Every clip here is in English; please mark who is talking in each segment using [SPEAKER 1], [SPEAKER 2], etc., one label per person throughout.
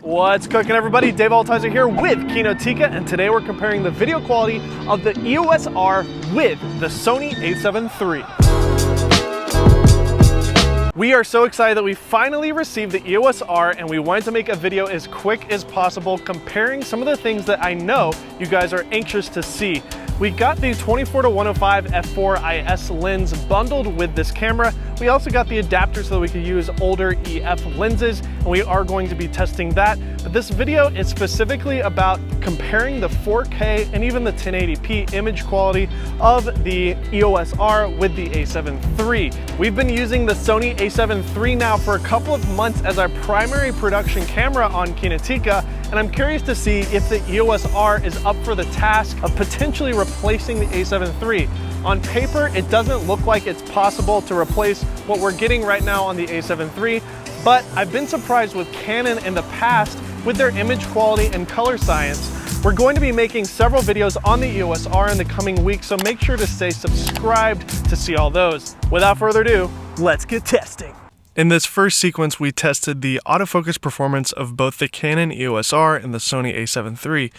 [SPEAKER 1] What's cooking, everybody? Dave Altizer here with Kinotika, and today we're comparing the video quality of the EOS R with the Sony a7III. We are so excited that we finally received the EOS R, and we wanted to make a video as quick as possible comparing some of the things that I know you guys are anxious to see. We got the 24-105 f4 IS lens bundled with this camera. We also got the adapter so that we could use older EF lenses, and we are going to be testing that. But this video is specifically about comparing the 4K and even the 1080p image quality of the EOS R with the a7 III. We've been using the Sony a7 III now for a couple of months as our primary production camera on Kinotika, and I'm curious to see if the EOS R is up for the task of potentially replacing the a7 III. On paper, it doesn't look like it's possible to replace what we're getting right now on the a7 III, but I've been surprised with Canon in the past with their image quality and color science. We're going to be making several videos on the EOS R in the coming weeks, so make sure to stay subscribed to see all those. Without further ado, let's get testing. In this first sequence, we tested the autofocus performance of both the Canon EOS R and the Sony a7 III.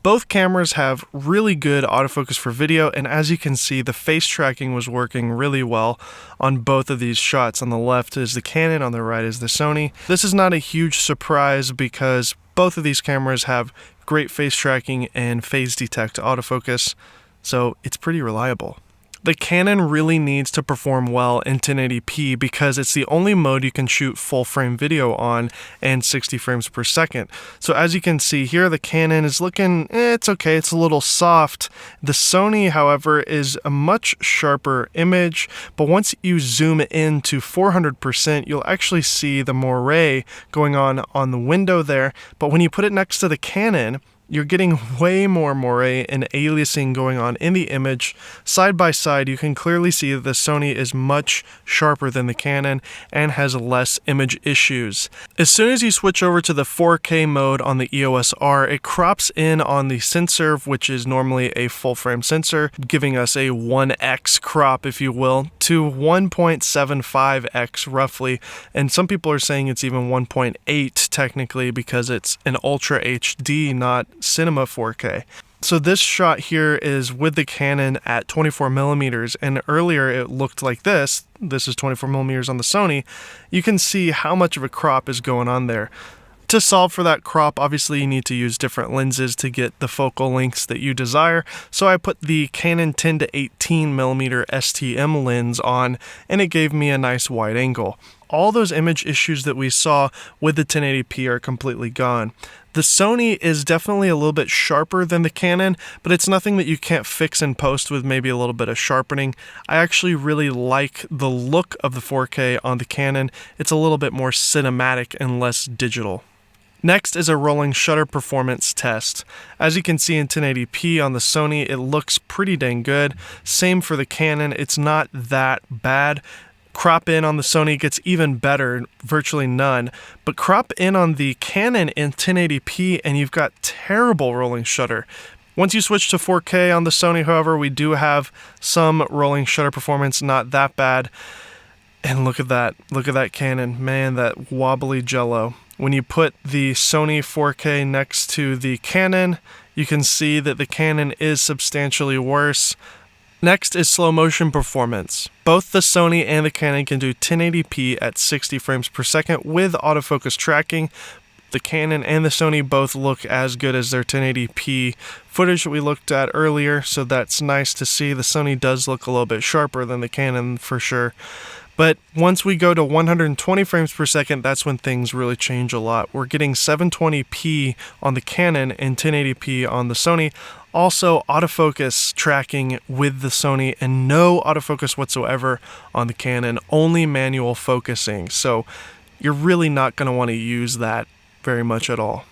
[SPEAKER 1] Both cameras have really good autofocus for video, and as you can see, the face tracking was working really well on both of these shots. On the left is the Canon, on the right is the Sony. This is not a huge surprise because both of these cameras have great face tracking and phase detect autofocus, so it's pretty reliable. The Canon really needs to perform well in 1080p because it's the only mode you can shoot full frame video on and 60 frames per second. So as you can see here, the Canon is looking, it's okay, it's a little soft. The Sony, however, is a much sharper image, but once you zoom in to 400%, you'll actually see the moire going on the window there. But when you put it next to the Canon, you're getting way more moire and aliasing going on in the image. Side by side, you can clearly see that the Sony is much sharper than the Canon and has less image issues. As soon as you switch over to the 4K mode on the EOS R, it crops in on the sensor, which is normally a full frame sensor, giving us a 1x crop, if you will, to 1.75x roughly. And some people are saying it's even 1.8 technically because it's an Ultra HD, not Cinema 4K. So this shot here is with the Canon at 24mm, and earlier it looked like this. This is 24mm on the Sony. You can see how much of a crop is going on there. To solve for that crop, obviously you need to use different lenses to get the focal lengths that you desire. So I put the Canon 10-18mm STM lens on, and it gave me a nice wide angle. All those image issues that we saw with the 1080p are completely gone. The Sony is definitely a little bit sharper than the Canon, but it's nothing that you can't fix in post with maybe a little bit of sharpening. I actually really like the look of the 4K on the Canon. It's a little bit more cinematic and less digital. Next is a rolling shutter performance test. As you can see in 1080p on the Sony, it looks pretty dang good. Same for the Canon, it's not that bad. Crop in on the Sony gets even better, virtually none. But crop in on the Canon in 1080p and you've got terrible rolling shutter. Once you switch to 4K on the Sony, however, we do have some rolling shutter performance, not that bad. And look at that Canon, man, that wobbly jello. When you put the Sony 4K next to the Canon, you can see that the Canon is substantially worse. Next is slow motion performance. Both the Sony and the Canon can do 1080p at 60 frames per second with autofocus tracking. The Canon and the Sony both look as good as their 1080p footage that we looked at earlier, so that's nice to see. The Sony does look a little bit sharper than the Canon for sure. But once we go to 120 frames per second, that's when things really change a lot. We're getting 720p on the Canon and 1080p on the Sony. Also, autofocus tracking with the Sony and no autofocus whatsoever on the Canon, only manual focusing. So you're really not going to want to use that very much at all.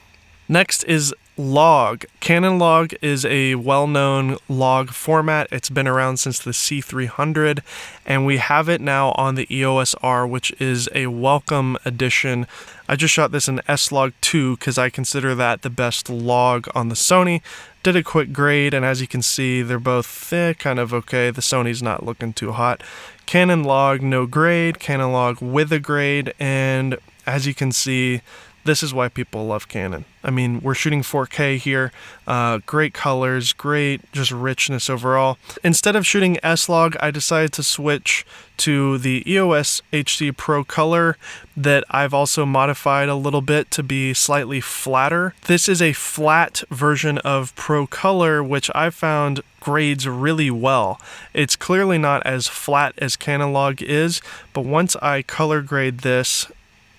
[SPEAKER 1] Next is log. Canon log is a well-known log format. It's been around since the C300, and we have it now on the EOS R, which is a welcome addition. I just shot this in S-Log 2 because I consider that the best log on the Sony. Did a quick grade, and as you can see, they're both kind of okay. The Sony's not looking too hot. Canon log, no grade. Canon log with a grade, and as you can see, this is why people love Canon. I mean, we're shooting 4K here, great colors, great just richness overall. Instead of shooting S-Log, I decided to switch to the EOS HD Pro Color that I've also modified a little bit to be slightly flatter. This is a flat version of Pro Color, which I found grades really well. It's clearly not as flat as Canon Log is, but once I color grade this,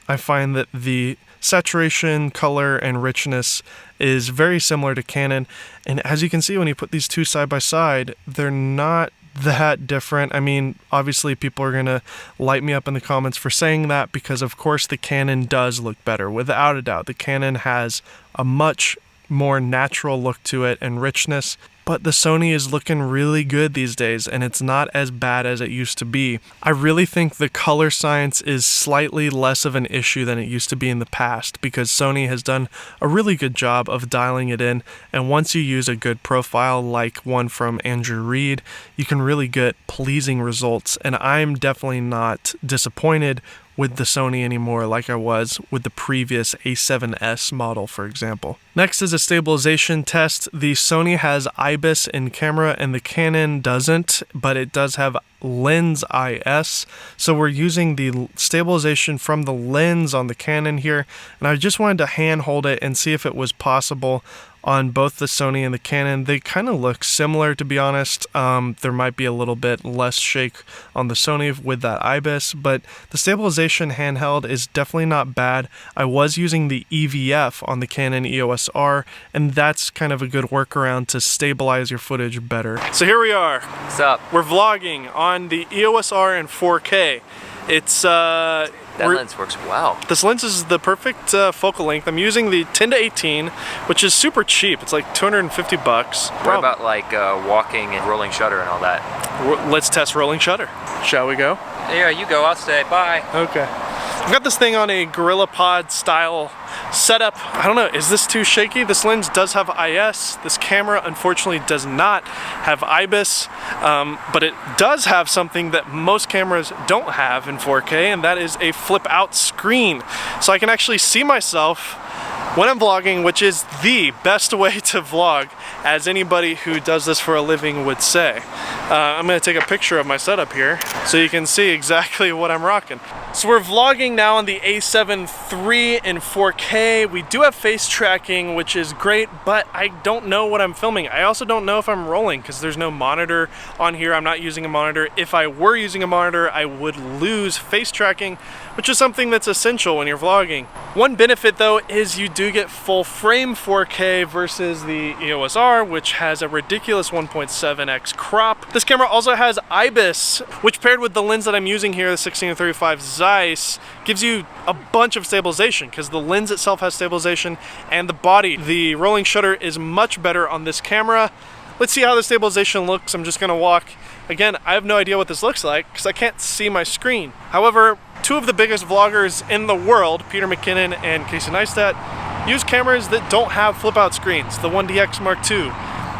[SPEAKER 1] I find that the saturation, color, and richness is very similar to Canon. And as you can see, when you put these two side by side, they're not that different. I mean, obviously people are gonna light me up in the comments for saying that, because of course the Canon does look better, without a doubt. The Canon has a much more natural look to it and richness, but the Sony is looking really good these days, and it's not as bad as it used to be. I really think the color science is slightly less of an issue than it used to be in the past, because Sony has done a really good job of dialing it in, and once you use a good profile like one from Andrew Reed, you can really get pleasing results, and I'm definitely not disappointed with the Sony anymore like I was with the previous A7S model, for example. Next is a stabilization test. The Sony has IBIS in camera and the Canon doesn't, but it does have lens IS. So we're using the stabilization from the lens on the Canon here, and I just wanted to hand hold it and see if it was possible on both the Sony and the Canon. They kind of look similar, to be honest. There might be a little bit less shake on the Sony with that IBIS, but the stabilization handheld is definitely not bad. I was using the EVF on the Canon EOS R, and that's kind of a good workaround to stabilize your footage better. So here we are.
[SPEAKER 2] What's up?
[SPEAKER 1] We're vlogging on the EOS R in 4K. It's
[SPEAKER 2] that lens works well.
[SPEAKER 1] This lens is the perfect focal length. I'm using the 10-18, which is super cheap. It's like 250 bucks.
[SPEAKER 2] What about like walking and rolling shutter and all that?
[SPEAKER 1] Let's test rolling shutter. Shall we go?
[SPEAKER 2] Yeah, you go. I'll stay. Bye.
[SPEAKER 1] Okay. I've got this thing on a GorillaPod style setup. I don't know, is this too shaky? This lens does have IS. This camera unfortunately does not have IBIS, but it does have something that most cameras don't have in 4K, and that is a flip out screen. So I can actually see myself when I'm vlogging, which is the best way to vlog, as anybody who does this for a living would say. I'm gonna take a picture of my setup here so you can see exactly what I'm rocking. So we're vlogging now on the a7III in 4K. We do have face tracking, which is great, but I don't know what I'm filming. I also don't know if I'm rolling because there's no monitor on here. I'm not using a monitor. If I were using a monitor, I would lose face tracking, which is something that's essential when you're vlogging. One benefit though is you do get full frame 4K versus the EOS R, which has a ridiculous 1.7x crop. This camera also has IBIS, which paired with the lens that I'm using here, the 16-35 Zeiss, gives you a bunch of stabilization because the lens itself has stabilization and the body. The rolling shutter is much better on this camera. Let's see how the stabilization looks. I'm just gonna walk. Again, I have no idea what this looks like because I can't see my screen. However, two of the biggest vloggers in the world, Peter McKinnon and Casey Neistat, use cameras that don't have flip out screens, the 1DX Mark II.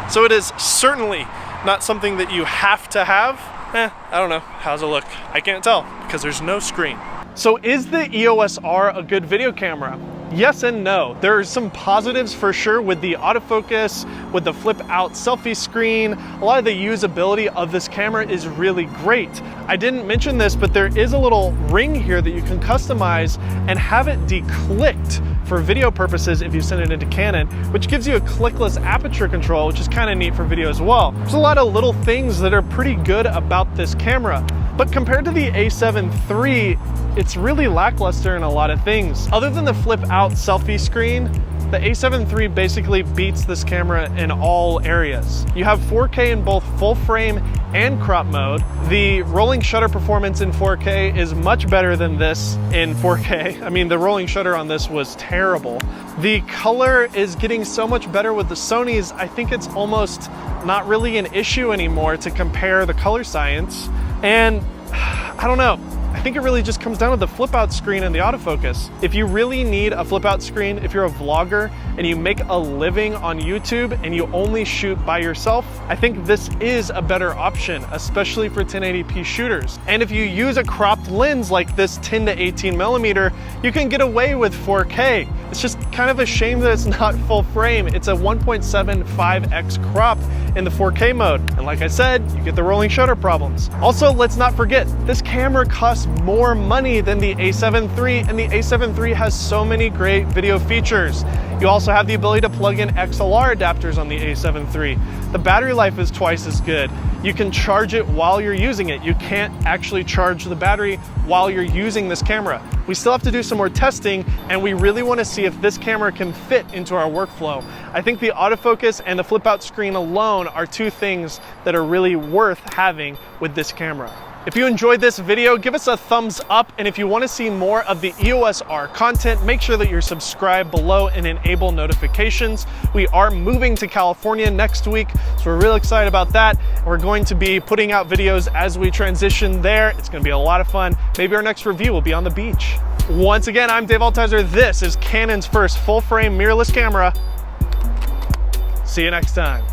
[SPEAKER 1] So it is certainly not something that you have to have. I don't know. How's it look? I can't tell because there's no screen. So is the EOS R a good video camera? Yes and no. There are some positives for sure with the autofocus, with the flip out selfie screen. A lot of the usability of this camera is really great. I didn't mention this, but there is a little ring here that you can customize and have it declicked for video purposes if you send it into Canon, which gives you a clickless aperture control, which is kind of neat for video as well. There's a lot of little things that are pretty good about this camera, but compared to the a7III, it's really lackluster in a lot of things. Other than the flip out selfie screen, the a7III basically beats this camera in all areas. You have 4K in both full frame and crop mode. The rolling shutter performance in 4K is much better than this in 4K. I mean, the rolling shutter on this was terrible. The color is getting so much better with the Sonys, I think it's almost not really an issue anymore to compare the color science. And I don't know, I think it really just comes down to the flip out screen and the autofocus. If you really need a flip out screen, if you're a vlogger and you make a living on YouTube and you only shoot by yourself, I think this is a better option, especially for 1080p shooters. And if you use a cropped lens like this 10 to 18 millimeter, you can get away with 4K. It's just kind of a shame that it's not full frame. It's a 1.75x crop in the 4K mode. And like I said, you get the rolling shutter problems. Also, let's not forget, this camera costs more money than the a7III, and the a7III has so many great video features. You also have the ability to plug in XLR adapters on the a7III. The battery life is twice as good. You can charge it while you're using it. You can't actually charge the battery while you're using this camera. We still have to do some more testing, and we really want to see if this camera can fit into our workflow. I think the autofocus and the flip out screen alone are two things that are really worth having with this camera. If you enjoyed this video, give us a thumbs up, and if you want to see more of the EOS R content, make sure that you're subscribed below and enable notifications. We are moving to California next week, so we're really excited about that. We're going to be putting out videos as we transition there. It's going to be a lot of fun. Maybe our next review will be on the beach. Once again, I'm Dave Altizer. This is Canon's first full-frame mirrorless camera. See you next time.